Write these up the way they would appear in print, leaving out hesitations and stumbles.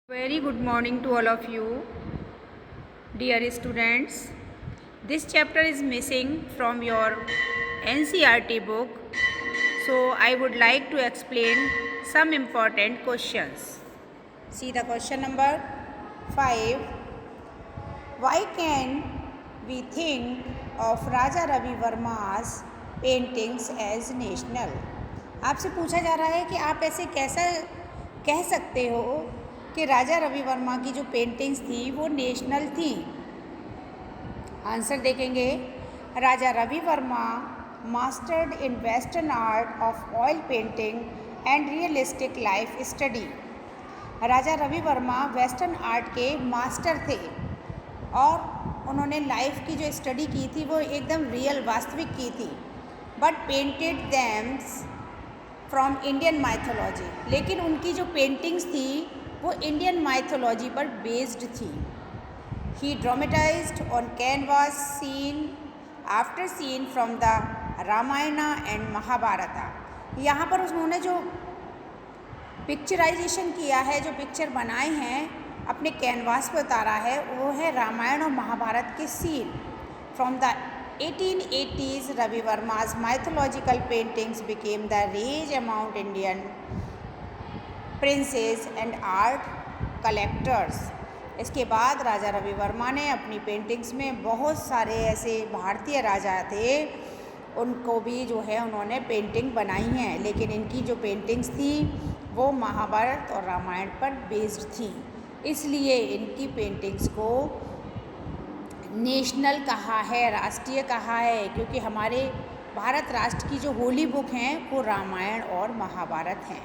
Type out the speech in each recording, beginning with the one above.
Very good morning to all of you, dear students. This chapter is missing from your NCERT book, so I would like to explain some important questions. See the question number 5. Why can we think of Raja Ravi Verma's paintings as national? आपसे पूछा जा रहा है कि आप ऐसे कैसा कह सकते हो कि राजा रवि वर्मा की जो पेंटिंग्स थी वो नेशनल थी। आंसर देखेंगे, Raja Ravi Varma mastered in western art of oil painting and realistic life study. Raja Ravi Varma western art के मास्टर थे और उन्होंने लाइफ की जो स्टडी की थी वो एकदम रियल वास्तविक की थी। But painted them from Indian mythology, लेकिन उनकी जो पेंटिंग्स थी वो इंडियन माइथोलॉजी पर बेस्ड थी। He dramatized on canvas scene after scene from the Ramayana and Mahabharata. यहाँ पर उन्होंने जो पिक्चराइजेशन किया है, जो पिक्चर बनाए हैं अपने कैनवास पर उतारा है, वो है रामायण और महाभारत के scene. From the 1880s, Ravi Verma's mythological paintings became the rage among Indian princes and art collectors. इसके बाद राजा रवि वर्मा ने अपनी पेंटिंग्स में बहुत सारे ऐसे भारतीय राजा थे, उनको भी जो है उन्होंने पेंटिंग बनाई हैं, लेकिन इनकी जो पेंटिंग्स थी वो महाभारत और रामायण पर बेस्ड थी। इसलिए इनकी पेंटिंग्स को नेशनल कहा है, राष्ट्रीय कहा है, क्योंकि हमारे भारत राष्ट्र की जो होली बुक हैं वो रामायण और महाभारत हैं।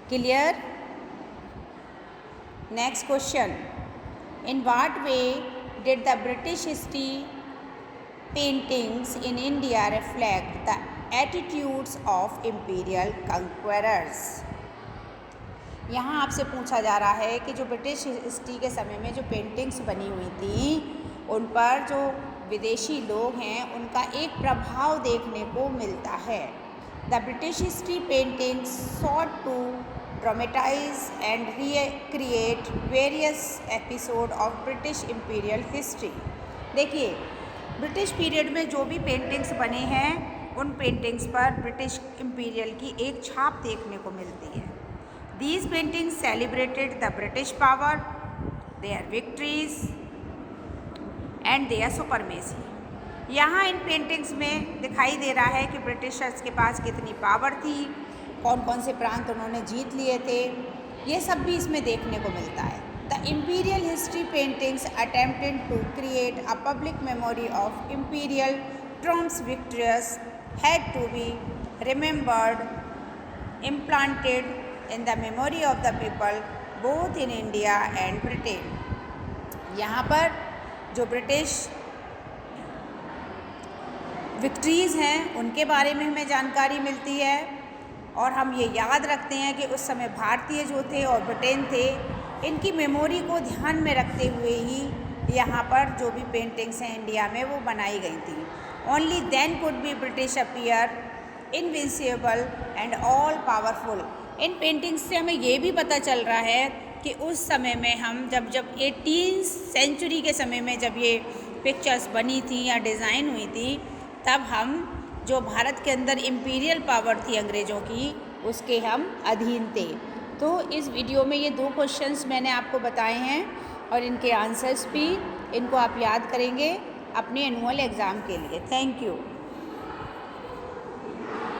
Clear? Next question, in what way did the British history paintings in India reflect the attitudes of imperial conquerors. यहाँ आपसे पूछा जा रहा है कि जो ब्रिटिश हिस्ट्री के समय में जो पेंटिंग्स बनी हुई थी उन पर जो विदेशी लोग हैं उनका एक प्रभाव देखने को मिलता है। The British history paintings sought to dramatize and recreate various episodes of British imperial history। देखिए, ब्रिटिश पीरियड में जो भी पेंटिंग्स बने हैं उन पेंटिंग्स पर ब्रिटिश इम्पीरियल की एक छाप देखने को मिलती है। These paintings celebrated the British power, their victories and their supremacy. यहाँ इन पेंटिंग्स में दिखाई दे रहा है कि ब्रिटिशर्स के पास कितनी पावर थी, कौन कौन से प्रांत उन्होंने जीत लिए थे, ये सब भी इसमें देखने को मिलता है। The imperial history paintings attempted to create a public memory of imperial triumphs victorious had to be remembered implanted in the memory of the people both in India and Britain. यहाँ पर जो ब्रिटिश विक्ट्रीज़ हैं उनके बारे में हमें जानकारी मिलती है और हम ये याद रखते हैं कि उस समय भारतीय जो थे और ब्रिटेन थे, इनकी मेमोरी को ध्यान में रखते हुए ही यहाँ पर जो भी पेंटिंग्स हैं इंडिया में वो बनाई गई थी। Only then could be British appear invincible and all powerful. इन पेंटिंग्स से हमें ये भी पता चल रहा है कि उस समय में हम जब 18वीं सेंचुरी के समय में जब ये पिक्चर्स बनी थी या डिज़ाइन हुई थी, तब हम जो भारत के अंदर इम्पीरियल पावर थी अंग्रेज़ों की, उसके हम अधीन थे। तो इस वीडियो में ये 2 क्वेश्चंस मैंने आपको बताए हैं और इनके आंसर्स भी, इनको आप याद करेंगे अपने एनुअल एग्ज़ाम के लिए। Thank you.